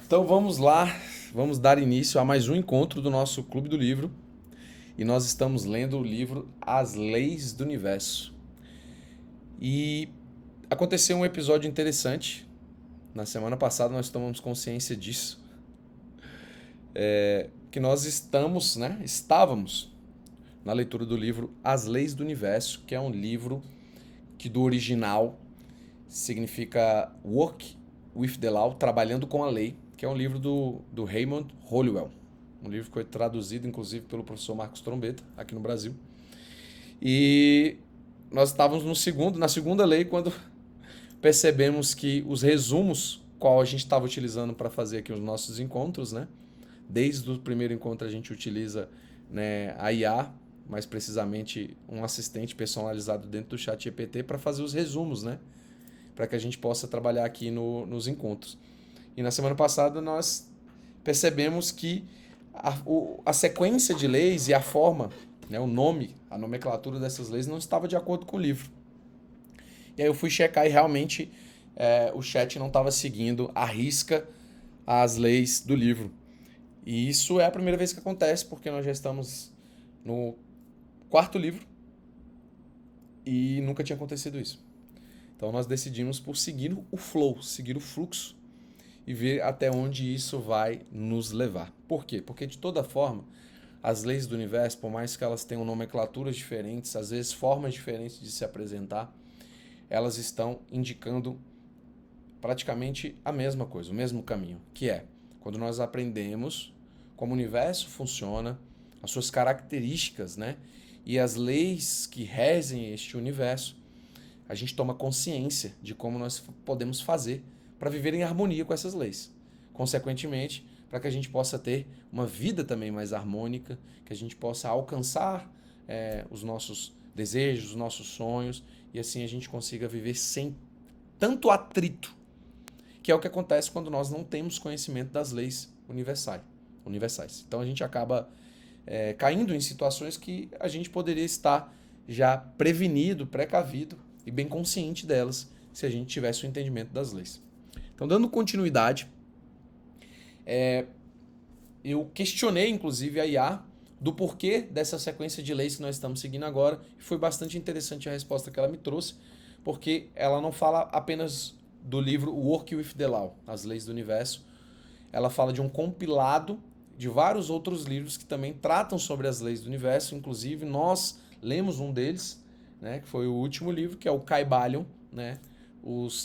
Então vamos lá, vamos dar início a mais um encontro do nosso Clube do Livro e nós estamos lendo o livro As Leis do Universo. E aconteceu um episódio interessante. Na semana passada nós tomamos consciência disso, que nós estávamos na leitura do livro As Leis do Universo, que é um livro que do original significa Work with the Law, Trabalhando com a Lei, que é um livro do Raymond Holliwell. Um livro que foi traduzido, inclusive, pelo professor Marcos Trombetta, aqui no Brasil. E nós estávamos na segunda lei, quando percebemos que os resumos, qual a gente estava utilizando para fazer aqui os nossos encontros, né? Desde o primeiro encontro a gente utiliza, né, a IA, mais precisamente um assistente personalizado dentro do chat GPT para fazer os resumos, né? Para que a gente possa trabalhar aqui nos encontros. E na semana passada nós percebemos que a sequência de leis e a forma, né, o nome, a nomenclatura dessas leis não estava de acordo com o livro. E aí eu fui checar e realmente o chat não estava seguindo à risca as leis do livro. E isso é a primeira vez que acontece, porque nós já estamos no quarto livro e nunca tinha acontecido isso. Então nós decidimos por seguir o flow, seguir o fluxo e ver até onde isso vai nos levar. Por quê? Porque de toda forma, as leis do universo, por mais que elas tenham nomenclaturas diferentes, às vezes formas diferentes de se apresentar, elas estão indicando praticamente a mesma coisa, o mesmo caminho, que é quando nós aprendemos como o universo funciona, as suas características, né? E as leis que regem este universo, a gente toma consciência de como nós podemos fazer para viver em harmonia com essas leis. Consequentemente, para que a gente possa ter uma vida também mais harmônica, que a gente possa alcançar os nossos desejos, os nossos sonhos, e assim a gente consiga viver sem tanto atrito, que é o que acontece quando nós não temos conhecimento das leis universais. Então a gente acaba caindo em situações que a gente poderia estar já prevenido, precavido e bem consciente delas, se a gente tivesse o entendimento das leis. Então, dando continuidade, eu questionei, inclusive, a IA do porquê dessa sequência de leis que nós estamos seguindo agora, e foi bastante interessante a resposta que ela me trouxe, porque ela não fala apenas do livro Work with the Law, As Leis do Universo, ela fala de um compilado de vários outros livros que também tratam sobre as leis do universo, inclusive nós lemos um deles, né, que foi o último livro, que é o Kybalion, né,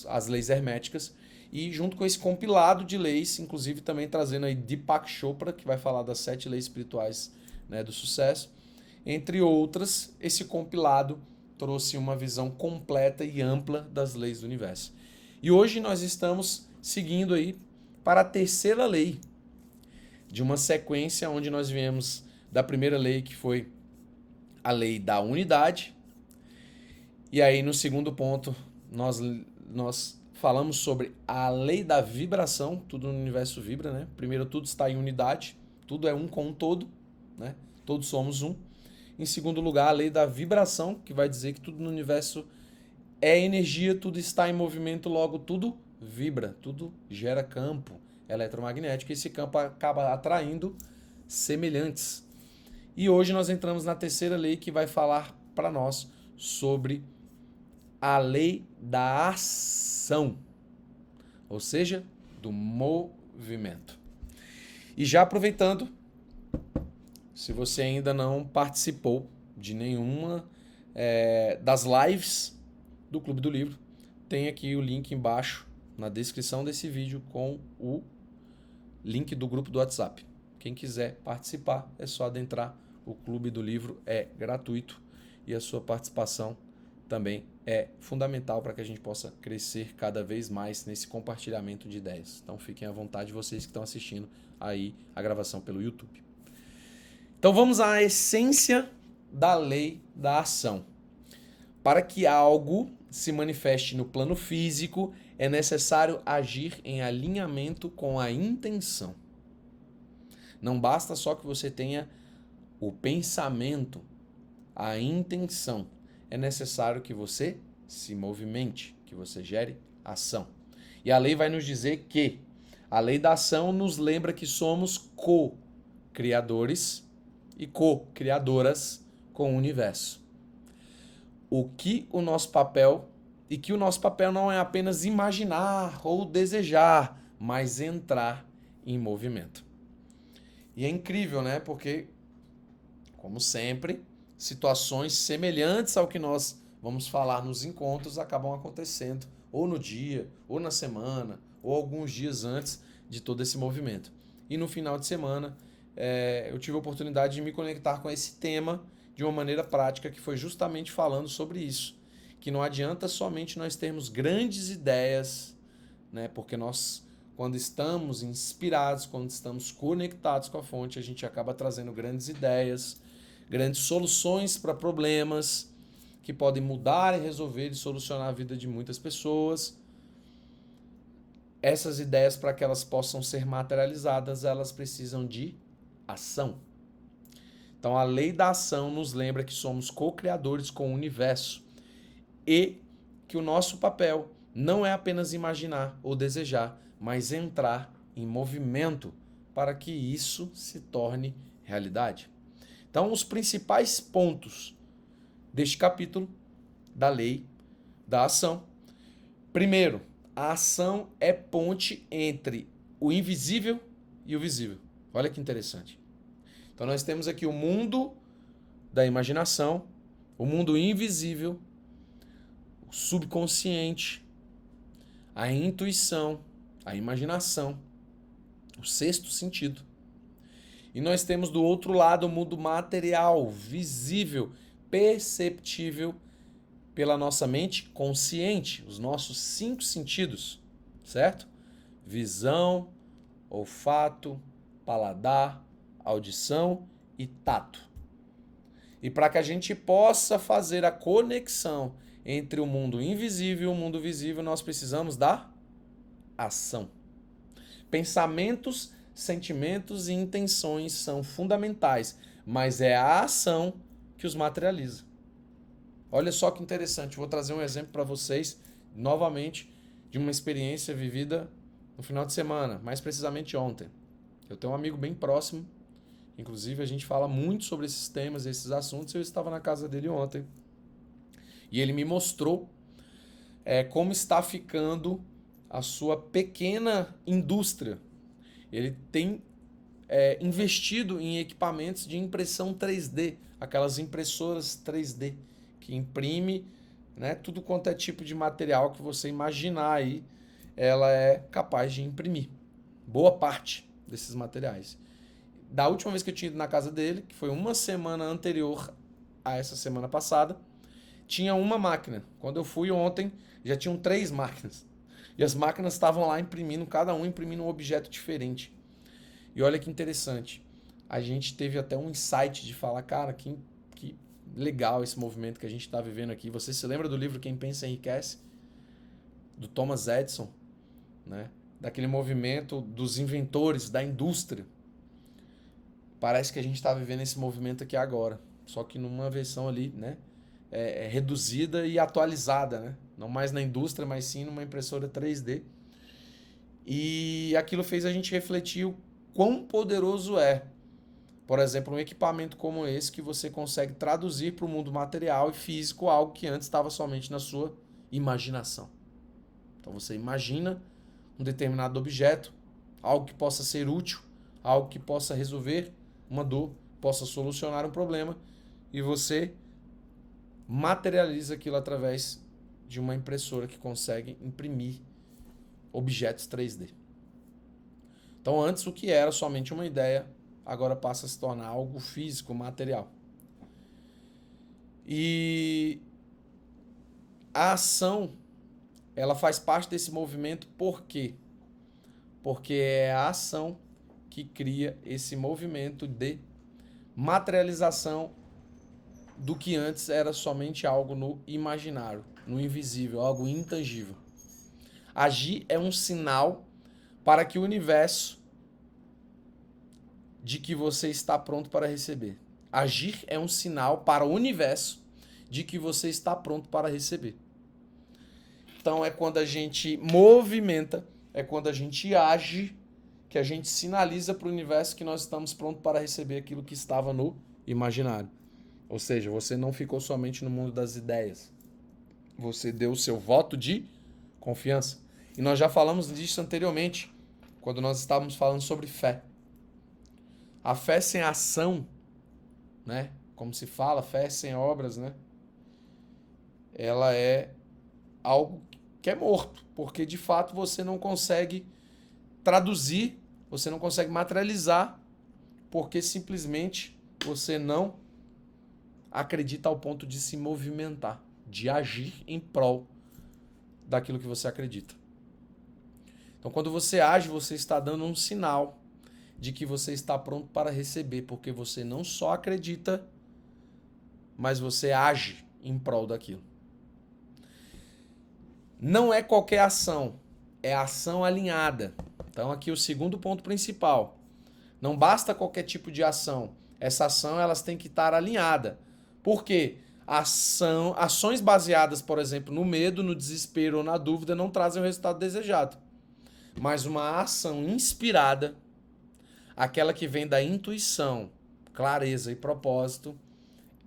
as leis herméticas, e junto com esse compilado de leis, inclusive também trazendo aí Deepak Chopra, que vai falar das 7 leis espirituais, né, do sucesso, entre outras, esse compilado trouxe uma visão completa e ampla das leis do universo. E hoje nós estamos seguindo aí para a terceira lei de uma sequência onde nós viemos da primeira lei, que foi a lei da unidade. E aí no segundo ponto nós falamos sobre a lei da vibração, tudo no universo vibra, né? Primeiro, tudo está em unidade, tudo é um com um todo, né? Todos somos um. Em segundo lugar, a lei da vibração, que vai dizer que tudo no universo é energia, tudo está em movimento, logo tudo vibra, tudo gera campo eletromagnético e esse campo acaba atraindo semelhantes. E hoje nós entramos na terceira lei, que vai falar para nós sobre a lei da ação, ou seja, do movimento. E já aproveitando, se você ainda não participou de nenhuma das lives do Clube do Livro, tem aqui o link embaixo na descrição desse vídeo com o link do grupo do WhatsApp. Quem quiser participar é só adentrar. O Clube do Livro é gratuito e a sua participação também é fundamental para que a gente possa crescer cada vez mais nesse compartilhamento de ideias. Então fiquem à vontade, vocês que estão assistindo aí a gravação pelo YouTube. Então vamos à essência da lei da ação. Para que algo se manifeste no plano físico, é necessário agir em alinhamento com a intenção. Não basta só que você tenha o pensamento, a intenção. É necessário que você se movimente, que você gere ação. E a lei vai nos dizer que A lei da ação nos lembra que somos co-criadores e co-criadoras com o universo. E que o nosso papel não é apenas imaginar ou desejar, mas entrar em movimento. E é incrível, né? Porque, como sempre, situações semelhantes ao que nós vamos falar nos encontros acabam acontecendo ou no dia, ou na semana, ou alguns dias antes de todo esse movimento. E no final de semana, eu tive a oportunidade de me conectar com esse tema de uma maneira prática, que foi justamente falando sobre isso. Que não adianta somente nós termos grandes ideias, né? Porque nós, quando estamos inspirados, quando estamos conectados com a fonte, a gente acaba trazendo grandes ideias, grandes soluções para problemas que podem mudar e resolver e solucionar a vida de muitas pessoas. Essas ideias, para que elas possam ser materializadas, elas precisam de ação. Então, a lei da ação nos lembra que somos co-criadores com o universo e que o nosso papel não é apenas imaginar ou desejar, mas entrar em movimento para que isso se torne realidade. Então, os principais pontos deste capítulo da lei da ação. Primeiro, a ação é ponte entre o invisível e o visível. Olha que interessante. Então nós temos aqui o mundo da imaginação, o mundo invisível, o subconsciente, a intuição, a imaginação, o sexto sentido. E nós temos do outro lado o mundo material, visível, perceptível pela nossa mente consciente, os nossos 5 sentidos, certo? Visão, olfato, paladar, audição e tato. E para que a gente possa fazer a conexão entre o mundo invisível e o mundo visível, nós precisamos da ação. Pensamentos, sentimentos e intenções são fundamentais, mas é a ação que os materializa. Olha só que interessante, vou trazer um exemplo para vocês, novamente, de uma experiência vivida no final de semana, mais precisamente ontem. Eu tenho um amigo bem próximo, inclusive a gente fala muito sobre esses temas, esses assuntos, eu estava na casa dele ontem. E ele me mostrou como está ficando a sua pequena indústria. Ele tem investido em equipamentos de impressão 3D, aquelas impressoras 3D, que imprime, né, tudo quanto é tipo de material que você imaginar aí, ela é capaz de imprimir. Boa parte desses materiais. Da última vez que eu tinha ido na casa dele, que foi uma semana anterior a essa semana passada, tinha uma máquina. Quando eu fui ontem, já tinham 3 máquinas. E as máquinas estavam lá imprimindo, cada um imprimindo um objeto diferente. E olha que interessante. A gente teve até um insight de falar, cara, que legal esse movimento que a gente está vivendo aqui. Você se lembra do livro Quem Pensa Enriquece? Do Thomas Edison, né? Daquele movimento dos inventores, da indústria. Parece que a gente está vivendo esse movimento aqui agora. Só que numa versão ali, né? Reduzida e atualizada, né? Não mais na indústria, mas sim numa impressora 3D. E aquilo fez a gente refletir o quão poderoso é, por exemplo, um equipamento como esse que você consegue traduzir para o mundo material e físico algo que antes estava somente na sua imaginação. Então você imagina um determinado objeto, algo que possa ser útil, algo que possa resolver uma dor, possa solucionar um problema, e você materializa aquilo através de uma impressora que consegue imprimir objetos 3D. Então antes o que era somente uma ideia, agora passa a se tornar algo físico, material. E a ação, ela faz parte desse movimento por quê? Porque é a ação que cria esse movimento de materialização do que antes era somente algo no imaginário, no invisível, algo intangível. Agir é um sinal para que o universo de que você está pronto para receber. Agir é um sinal para o universo de que você está pronto para receber. Então é quando a gente movimenta é quando a gente age, que a gente sinaliza para o universo que nós estamos prontos para receber aquilo que estava no imaginário. Ou seja, você não ficou somente no mundo das ideias. Você deu o seu voto de confiança. E nós já falamos disso anteriormente, quando nós estávamos falando sobre fé. A fé sem ação, né? Como se fala, fé sem obras, né? Ela é algo que é morto, porque de fato você não consegue traduzir, você não consegue materializar, porque simplesmente você não acredita ao ponto de se movimentar, de agir em prol daquilo que você acredita. Então, quando você age, você está dando um sinal de que você está pronto para receber, porque você não só acredita, mas você age em prol daquilo. Não é qualquer ação, é ação alinhada. Então, aqui o segundo ponto principal. Não basta qualquer tipo de ação. Essa ação, elas têm que estar alinhada. Por quê? Ações baseadas, por exemplo, no medo, no desespero ou na dúvida não trazem o resultado desejado. Mas uma ação inspirada, aquela que vem da intuição, clareza e propósito,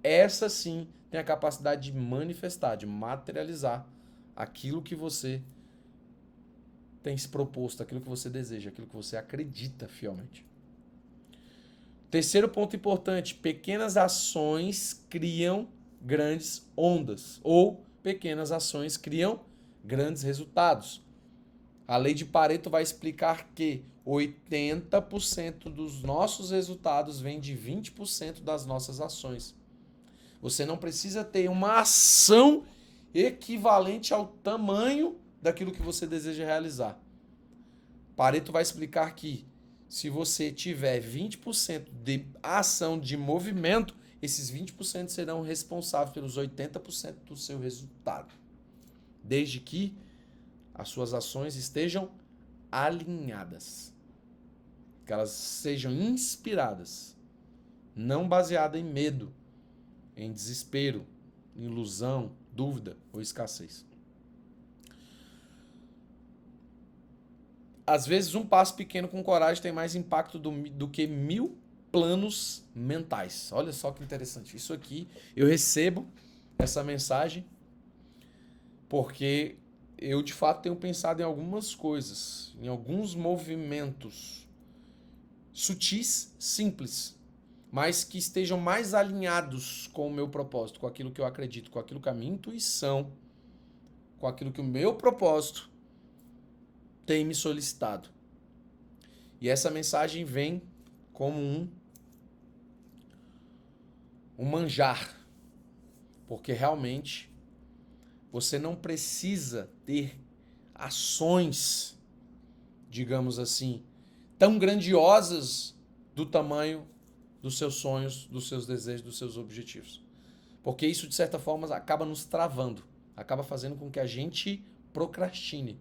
essa sim tem a capacidade de manifestar, de materializar aquilo que você tem se proposto, aquilo que você deseja, aquilo que você acredita fielmente. Terceiro ponto importante, pequenas ações criam grandes ondas, ou pequenas ações criam grandes resultados. A lei de Pareto vai explicar que 80% dos nossos resultados vem de 20% das nossas ações. Você não precisa ter uma ação equivalente ao tamanho daquilo que você deseja realizar. Pareto vai explicar que se você tiver 20% de ação de movimento, esses 20% serão responsáveis pelos 80% do seu resultado. Desde que as suas ações estejam alinhadas. Que elas sejam inspiradas. Não baseadas em medo, em desespero, em ilusão, dúvida ou escassez. Às vezes, um passo pequeno com coragem tem mais impacto do que 1000 planos mentais. Olha só que interessante. Isso aqui, eu recebo essa mensagem porque eu, de fato, tenho pensado em algumas coisas, em alguns movimentos sutis, simples, mas que estejam mais alinhados com o meu propósito, com aquilo que eu acredito, com aquilo que a minha intuição, com aquilo que o meu propósito tem me solicitado. E essa mensagem vem como um manjar, porque realmente você não precisa ter ações, digamos assim, tão grandiosas do tamanho dos seus sonhos, dos seus desejos, dos seus objetivos. Porque isso, de certa forma, acaba nos travando, acaba fazendo com que a gente procrastine,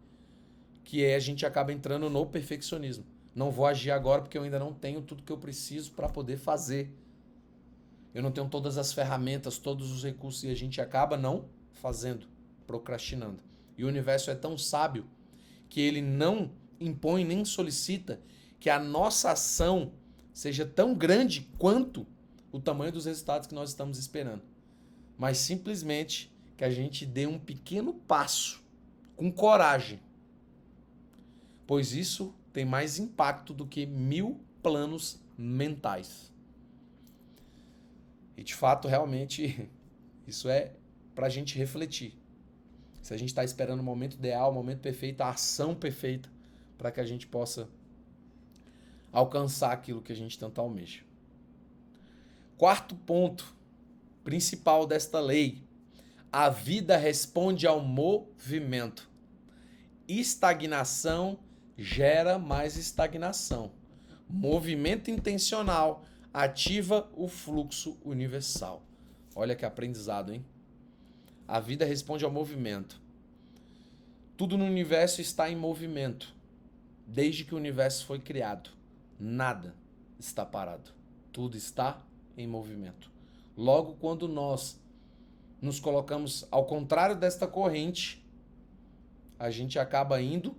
que é a gente acaba entrando no perfeccionismo. Não vou agir agora porque eu ainda não tenho tudo que eu preciso para poder fazer. Eu não tenho todas as ferramentas, todos os recursos e a gente acaba não fazendo, procrastinando. E o universo é tão sábio que ele não impõe nem solicita que a nossa ação seja tão grande quanto o tamanho dos resultados que nós estamos esperando. Mas simplesmente que a gente dê um pequeno passo com coragem, pois isso tem mais impacto do que 1000 planos mentais. E de fato, realmente, isso é para a gente refletir. Se a gente está esperando o momento ideal, o momento perfeito, a ação perfeita, para que a gente possa alcançar aquilo que a gente tanto almeja. Quarto ponto principal desta lei: a vida responde ao movimento. Estagnação gera mais estagnação. Movimento intencional ativa o fluxo universal. Olha que aprendizado, hein? A vida responde ao movimento. Tudo no universo está em movimento. Desde que o universo foi criado, nada está parado. Tudo está em movimento. Logo, quando nós nos colocamos ao contrário desta corrente, a gente acaba indo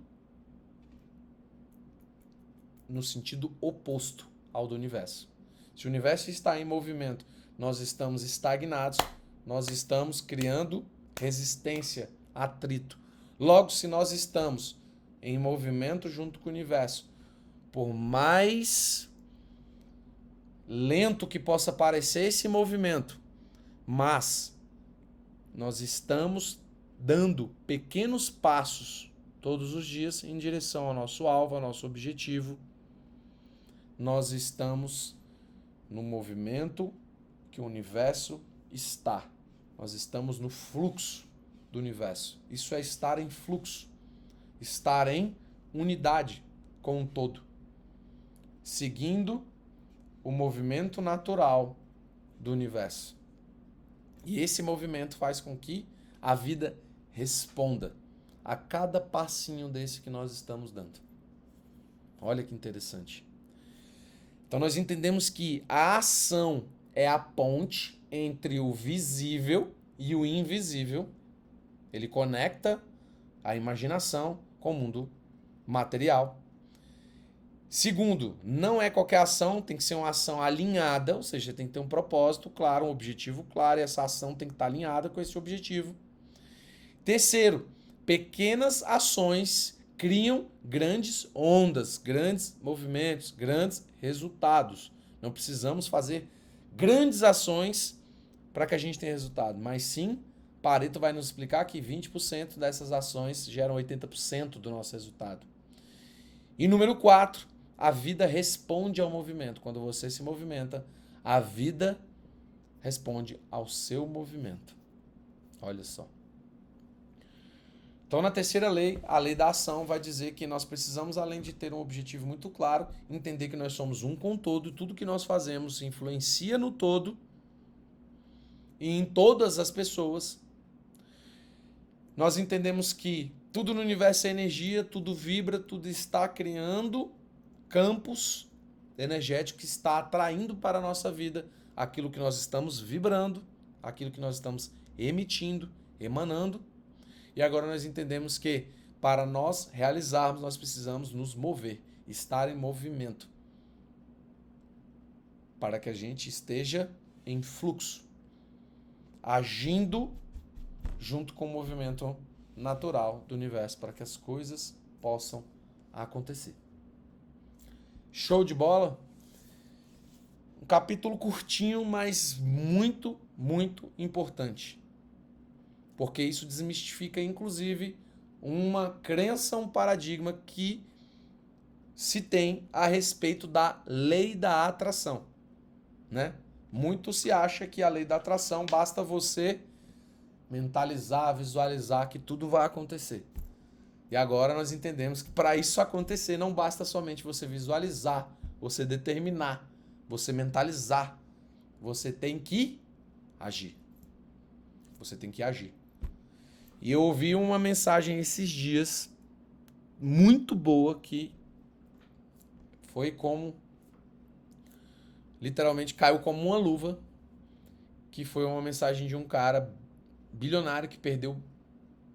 no sentido oposto ao do universo. Se o universo está em movimento, nós estamos estagnados, nós estamos criando resistência, atrito. Logo, se nós estamos em movimento junto com o universo, por mais lento que possa parecer esse movimento, mas nós estamos dando pequenos passos todos os dias em direção ao nosso alvo, ao nosso objetivo. Nós estamos no movimento que o universo está. Nós estamos no fluxo do universo. Isso é estar em fluxo, estar em unidade com o todo, seguindo o movimento natural do universo. E esse movimento faz com que a vida responda a cada passinho desse que nós estamos dando. Olha que interessante. Então nós entendemos que a ação é a ponte entre o visível e o invisível. Ele conecta a imaginação com o mundo material. Segundo, não é qualquer ação, tem que ser uma ação alinhada, ou seja, tem que ter um propósito claro, um objetivo claro, e essa ação tem que estar alinhada com esse objetivo. Terceiro, pequenas ações criam grandes ondas, grandes movimentos, grandes resultados. Não precisamos fazer grandes ações para que a gente tenha resultado, mas sim, Pareto vai nos explicar que 20% dessas ações geram 80% do nosso resultado. E número 4, a vida responde ao movimento. Quando você se movimenta, a vida responde ao seu movimento. Olha só. Então, na terceira lei, a lei da ação vai dizer que nós precisamos, além de ter um objetivo muito claro, entender que nós somos um com o todo e tudo que nós fazemos influencia no todo e em todas as pessoas. Nós entendemos que tudo no universo é energia, tudo vibra, tudo está criando campos energéticos que está atraindo para a nossa vida aquilo que nós estamos vibrando, aquilo que nós estamos emitindo, emanando. E agora nós entendemos que para nós realizarmos, nós precisamos nos mover, estar em movimento, para que a gente esteja em fluxo, agindo junto com o movimento natural do universo, para que as coisas possam acontecer. Show de bola? Um capítulo curtinho, mas muito, muito importante. Porque isso desmistifica, inclusive, uma crença, um paradigma que se tem a respeito da lei da atração, né? Muito se acha que a lei da atração basta você mentalizar, visualizar que tudo vai acontecer. E agora nós entendemos que para isso acontecer não basta somente você visualizar, você determinar, você mentalizar. Você tem que agir. Você tem que agir. E eu ouvi uma mensagem esses dias muito boa que foi como literalmente caiu como uma luva, que foi uma mensagem de um cara bilionário que perdeu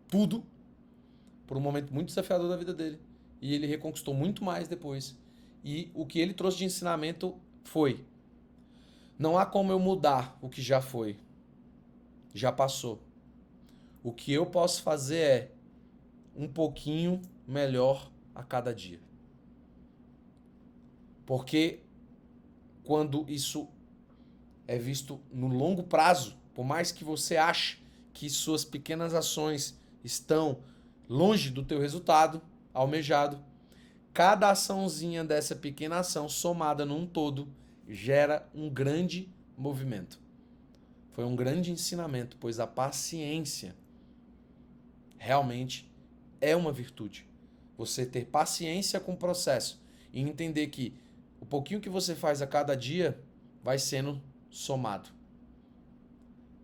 tudo por um momento muito desafiador da vida dele. E ele reconquistou muito mais depois. E o que ele trouxe de ensinamento foi: não há como eu mudar o que já foi. Já passou. O que eu posso fazer é um pouquinho melhor a cada dia. Porque quando isso é visto no longo prazo, por mais que você ache que suas pequenas ações estão longe do teu resultado almejado, cada açãozinha dessa pequena ação somada num todo gera um grande movimento. Foi um grande ensinamento, pois a paciência realmente é uma virtude. Você ter paciência com o processo e entender que o pouquinho que você faz a cada dia vai sendo somado.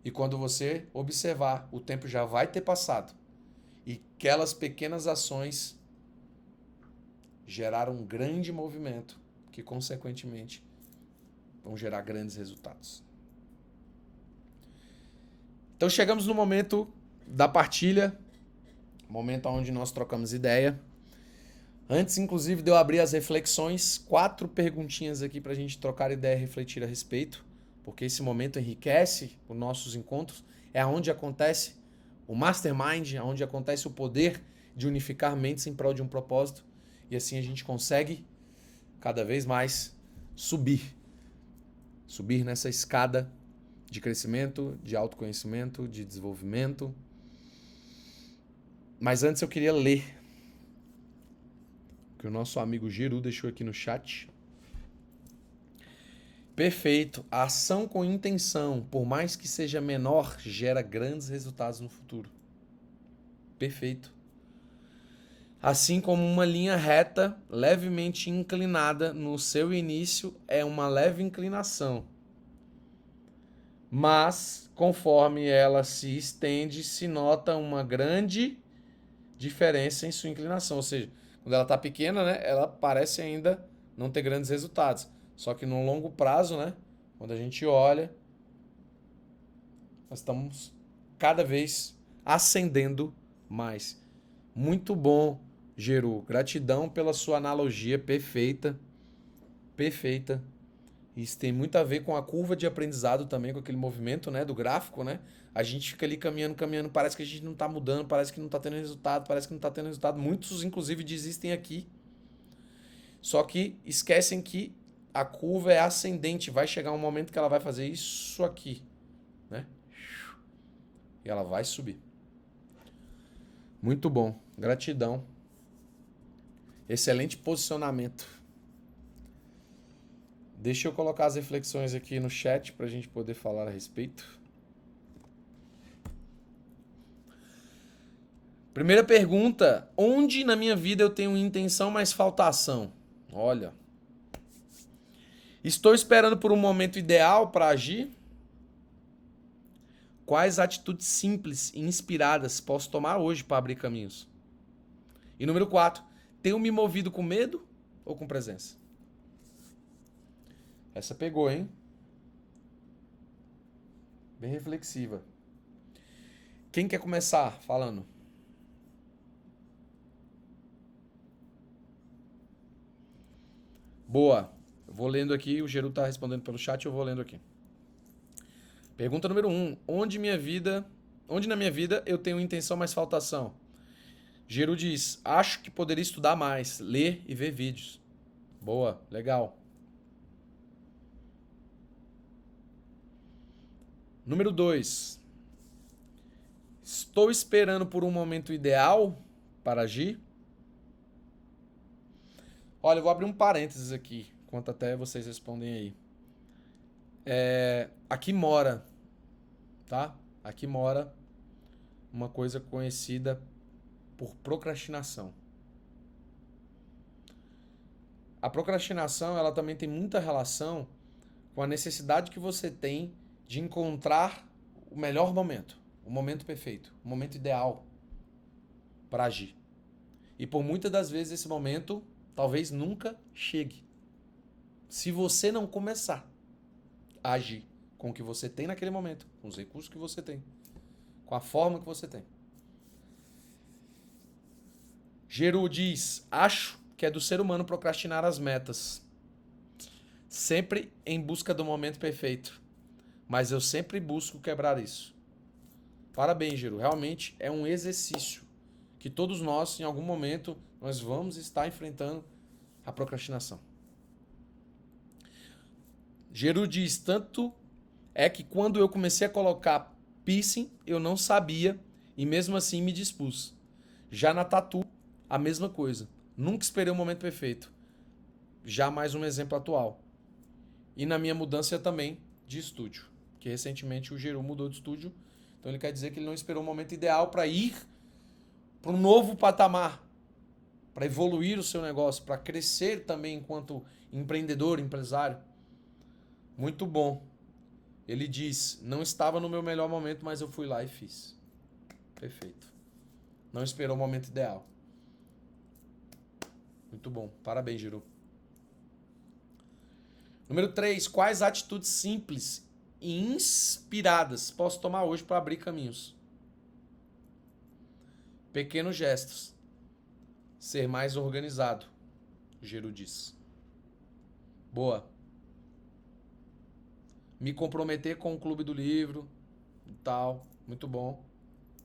E quando você observar, o tempo já vai ter passado. E aquelas pequenas ações geraram um grande movimento que, consequentemente, vão gerar grandes resultados. Então chegamos no momento da partilha, momento onde nós trocamos ideia. Antes, inclusive, de eu abrir as reflexões, 4 perguntinhas aqui para a gente trocar ideia e refletir a respeito, porque esse momento enriquece os nossos encontros, é onde acontece o mastermind, é onde acontece o poder de unificar mentes em prol de um propósito, e assim a gente consegue cada vez mais subir nessa escada de crescimento, de autoconhecimento, de desenvolvimento. Mas antes eu queria ler o que o nosso amigo Giru deixou aqui no chat. Perfeito. A ação com intenção, por mais que seja menor, gera grandes resultados no futuro. Perfeito. Assim como uma linha reta, levemente inclinada, no seu início é uma leve inclinação. Mas, conforme ela se estende, se nota uma grande diferença em sua inclinação. Ou seja, quando ela está pequena, né, ela parece ainda não ter grandes resultados. Só que no longo prazo, né, quando a gente olha, nós estamos cada vez ascendendo mais. Muito bom, Geru. Gratidão pela sua analogia perfeita. Perfeita. Isso tem muito a ver com a curva de aprendizado também, com aquele movimento, né, do gráfico, né? A gente fica ali caminhando, caminhando, parece que a gente não tá mudando, parece que não tá tendo resultado, parece que não tá tendo resultado. Muitos, inclusive, desistem aqui. Só que esquecem que a curva é ascendente, vai chegar um momento que ela vai fazer isso aqui, né? E ela vai subir. Muito bom. Gratidão. Excelente posicionamento. Deixa eu colocar as reflexões aqui no chat para a gente poder falar a respeito. Primeira pergunta: onde na minha vida eu tenho intenção, mas falta ação? Olha. Estou esperando por um momento ideal para agir? Quais atitudes simples e inspiradas posso tomar hoje para abrir caminhos? E número 4, tenho me movido com medo ou com presença? Essa pegou, hein? Bem reflexiva. Quem quer começar falando? Boa. Eu vou lendo aqui, o Geru tá respondendo pelo chat, eu vou lendo aqui. Pergunta número 1. Onde na minha vida eu tenho intenção, mas falta ação? Geru diz, acho que poderia estudar mais, ler e ver vídeos. Boa, legal. Número 2. Estou esperando por um momento ideal para agir? Olha, eu vou abrir um parênteses aqui, enquanto até vocês respondem aí. Aqui mora, tá? Aqui mora uma coisa conhecida por procrastinação. A procrastinação, ela também tem muita relação com a necessidade que você tem de encontrar o melhor momento, o momento perfeito, o momento ideal para agir. E por muitas das vezes esse momento talvez nunca chegue. Se você não começar a agir com o que você tem naquele momento, com os recursos que você tem, com a forma que você tem. Geru diz, acho que é do ser humano procrastinar as metas. Sempre em busca do momento perfeito. Mas eu sempre busco quebrar isso. Parabéns, Geru. Realmente é um exercício que todos nós, em algum momento, nós vamos estar enfrentando a procrastinação. Geru diz, tanto é que quando eu comecei a colocar piercing, eu não sabia e mesmo assim me dispus. Já na tatu, a mesma coisa. Nunca esperei o momento perfeito. Já mais um exemplo atual. E na minha mudança também de estúdio. Que recentemente o Geru mudou de estúdio. Então ele quer dizer que ele não esperou o momento ideal para ir para um novo patamar. Para evoluir o seu negócio. Para crescer também enquanto empreendedor, empresário. Muito bom. Ele diz, não estava no meu melhor momento, mas eu fui lá e fiz. Perfeito. Não esperou o momento ideal. Muito bom. Parabéns, Geru. Número 3. Quais atitudes simples e inspiradas posso tomar hoje para abrir caminhos? Pequenos gestos. Ser mais organizado, o Gero diz. Boa. Me comprometer com o clube do livro e tal. Muito bom.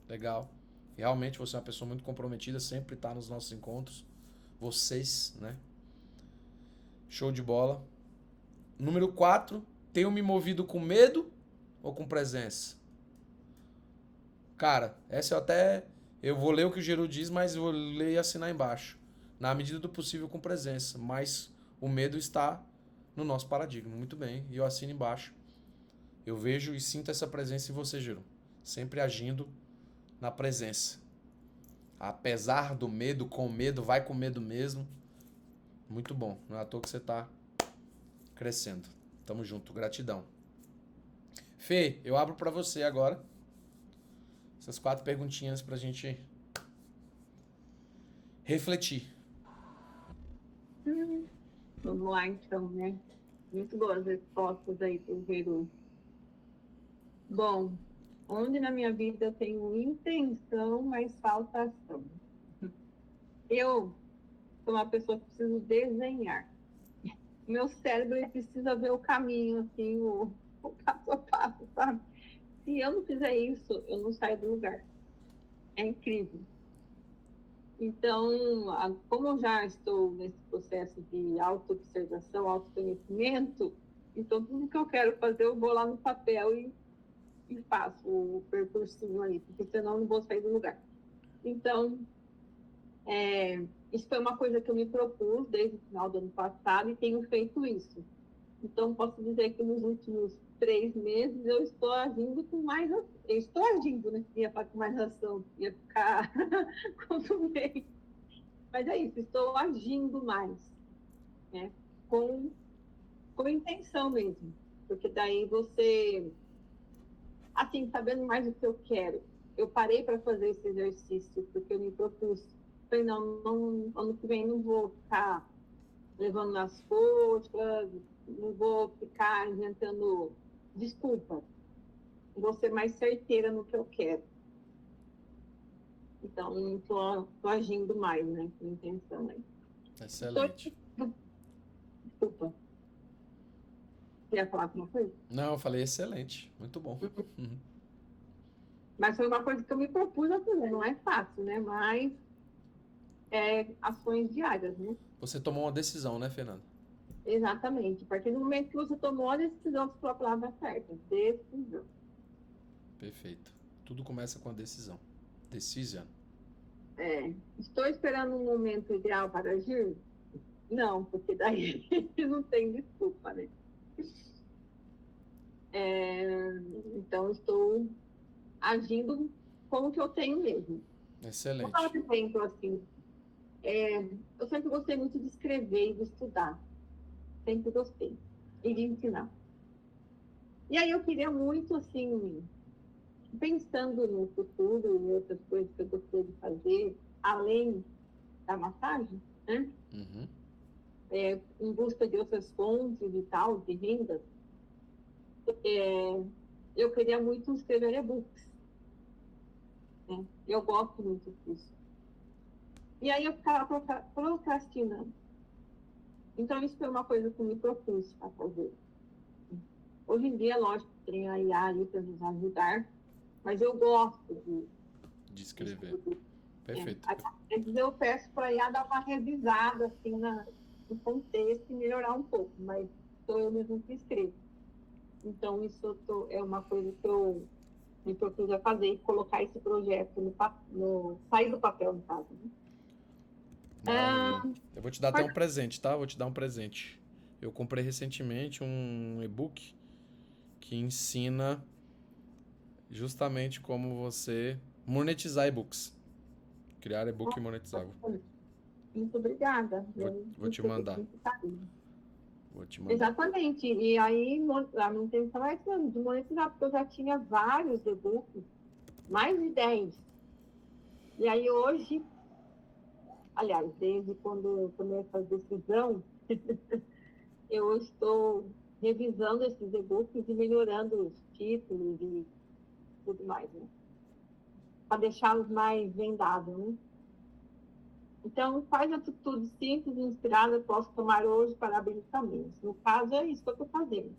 Legal. Realmente você é uma pessoa muito comprometida, sempre está nos nossos encontros. Vocês, né? Show de bola. Número 4. Tenho me movido com medo ou com presença? Cara, essa eu vou ler o que o Geru diz, mas eu vou ler e assinar embaixo. Na medida do possível com presença, mas o medo está no nosso paradigma. Muito bem, e eu assino embaixo. Eu vejo e sinto essa presença em você, Geru. Sempre agindo na presença. Apesar do medo, com medo, vai com medo mesmo. Muito bom. Não é à toa que você está crescendo. Tamo junto. Gratidão. Fê, eu abro para você agora. Essas 4 perguntinhas pra gente refletir. Vamos lá, então, né? Muito boas respostas aí pro Veru. Bom, onde na minha vida eu tenho intenção, mas falta ação? Eu sou uma pessoa que preciso desenhar. Meu cérebro ele precisa ver o caminho, assim, o passo a passo, sabe? Se eu não fizer isso, eu não saio do lugar. É incrível. Então, como eu já estou nesse processo de auto-observação, autoconhecimento, então tudo que eu quero fazer, eu vou lá no papel e faço o percursinho ali, porque senão eu não vou sair do lugar. Então, isso foi uma coisa que eu me propus desde o final do ano passado e tenho feito isso. Então, posso dizer que nos últimos 3 meses eu estou agindo com mais ação. Eu estou agindo, né? Ia falar com mais ação, ia ficar consumir. Mas é isso, estou agindo mais, né? Com intenção mesmo. Porque daí você, assim, sabendo mais o que eu quero. Eu parei para fazer esse exercício, porque eu me propus. Falei, não, ano que vem não vou ficar levando nas coxas, não vou ficar inventando desculpa. Vou ser mais certeira no que eu quero. Então, estou agindo mais, né? Com intenção aí. Excelente. Desculpa. Você ia falar alguma coisa? Não, eu falei excelente. Muito bom. Uhum. Mas foi uma coisa que eu me propus a fazer. Não é fácil, né? Mas ações diárias, né? Você tomou uma decisão, né, Fernanda? Exatamente. A partir do momento que você tomou a decisão, você falou a palavra certa. Decisão. Perfeito. Tudo começa com a decisão. Decision. Estou esperando um momento ideal para agir? Não, porque daí não tem desculpa, né? Então, estou agindo com o que eu tenho mesmo. Vou dar Excelente. um exemplo assim. Eu sempre gostei muito de escrever e de estudar. Sempre gostei. E de ensinar. E aí eu queria muito, assim, pensando no futuro e outras coisas que eu gostaria de fazer, além da massagem, né? Uhum. Em busca de outras fontes e tal, de rendas, eu queria muito escrever e-books. Né? Eu gosto muito disso. E aí eu ficava procrastinando. Então, isso foi uma coisa que eu me propus a fazer. Hoje em dia, lógico, tem a IA ali para nos ajudar, mas eu gosto De de escrever. escrever. Perfeito. Às vezes eu peço para a IA dar uma revisada assim, no contexto e melhorar um pouco, mas sou eu mesmo que escrevo. Então, isso é uma coisa que eu me propus a fazer, colocar esse projeto sair do papel, no caso. Né? Não, eu vou te dar até um Pode- presente, tá? Vou te dar um presente. Eu comprei recentemente um e-book que ensina justamente como você monetizar e-books. Criar e-book monetizável. Muito obrigada. Eu Vou te recebi mandar. muito carinho. Vou te mandar. Exatamente. E aí, a minha intenção é de monetizar, porque eu já tinha vários e-books, mais de 10. E aí, hoje, aliás, desde quando eu tomei essa decisão, eu estou revisando esses e-books e melhorando os títulos e tudo mais, né? Para deixá-los mais vendáveis, né? Então, quais atitudes simples e inspiradas posso tomar hoje para abrir caminhos? No caso, é isso que eu estou fazendo.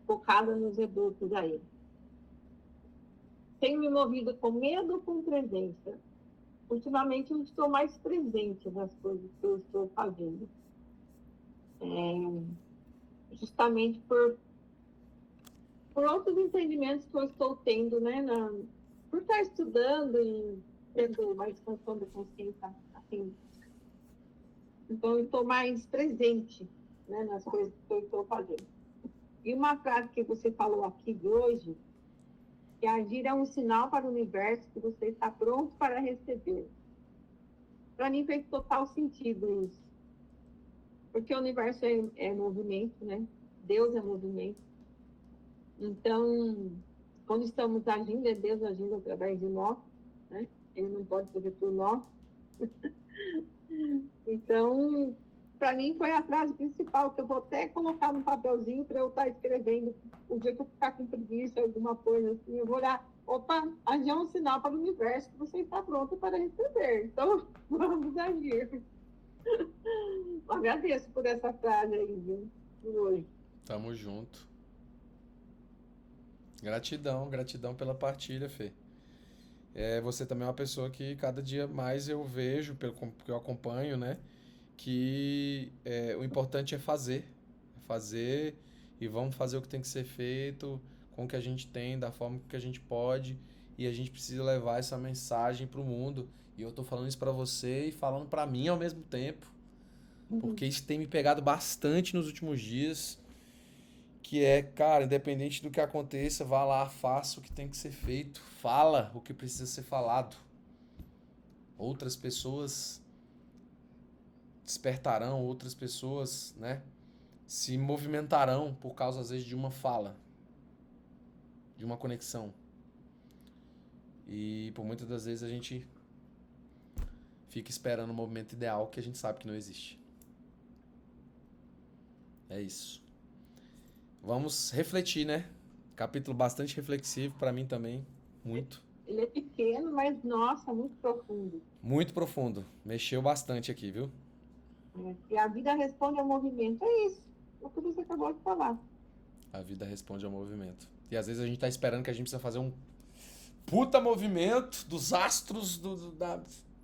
Focada nos e-books aí. Tenho me movido com medo ou com presença? Ultimamente, eu estou mais presente nas coisas que eu estou fazendo. Justamente por outros entendimentos que eu estou tendo, né? Por estar estudando e tendo uma expansão da consciência, assim. Então, eu estou mais presente, né, nas coisas que eu estou fazendo. E uma frase que você falou aqui de hoje, que agir é um sinal para o universo que você está pronto para receber. Para mim fez total sentido isso. Porque o universo é movimento, né? Deus é movimento. Então, quando estamos agindo, é Deus agindo através de nós, né? Ele não pode fazer por nós. Então, para mim foi a frase principal, que eu vou até colocar no papelzinho para eu estar escrevendo. O dia que eu ficar com preguiça, alguma coisa assim, eu vou olhar, opa, agir é um sinal para o universo que você está pronto para receber. Então, vamos agir. Agradeço por essa frase aí, viu? Por hoje. Tamo junto. Gratidão, gratidão pela partilha, Fê. Você também é uma pessoa que cada dia mais eu vejo, porque eu acompanho, né? Que o importante é fazer. Fazer e vamos fazer o que tem que ser feito com o que a gente tem, da forma que a gente pode. E a gente precisa levar essa mensagem pro mundo. E eu tô falando isso pra você e falando pra mim ao mesmo tempo. Porque isso tem me pegado bastante nos últimos dias. Que cara, independente do que aconteça, vá lá, faça o que tem que ser feito. Fala o que precisa ser falado. Outras pessoas despertarão, outras pessoas, né, se movimentarão por causa, às vezes, de uma fala, de uma conexão. E por muitas das vezes a gente fica esperando o movimento ideal que a gente sabe que não existe. É isso. Vamos refletir, né? Capítulo bastante reflexivo para mim também, muito. Ele é pequeno, mas, nossa, muito profundo. Muito profundo. Mexeu bastante aqui, viu? E a vida responde ao movimento. É isso. É o que você acabou de falar. A vida responde ao movimento. E às vezes a gente tá esperando que a gente precisa fazer um puta movimento dos astros,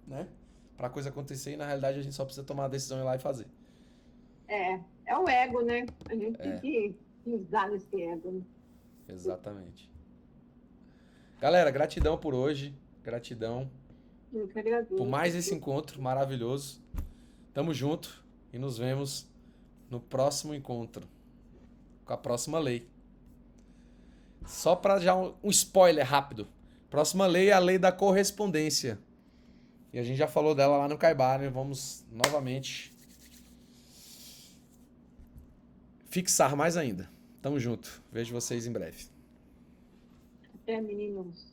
né? Pra coisa acontecer e na realidade a gente só precisa tomar a decisão e ir lá e fazer. É o ego, né? A gente tem que usar nesse ego. Né? Exatamente. Galera, gratidão por hoje. Gratidão Eu que agradeço. por mais esse encontro maravilhoso. Tamo junto e nos vemos no próximo encontro com a próxima lei. Só para já um spoiler rápido. Próxima lei é a lei da correspondência. E a gente já falou dela lá no Caibá, né? Vamos novamente fixar mais ainda. Tamo junto. Vejo vocês em breve. Até, meninos.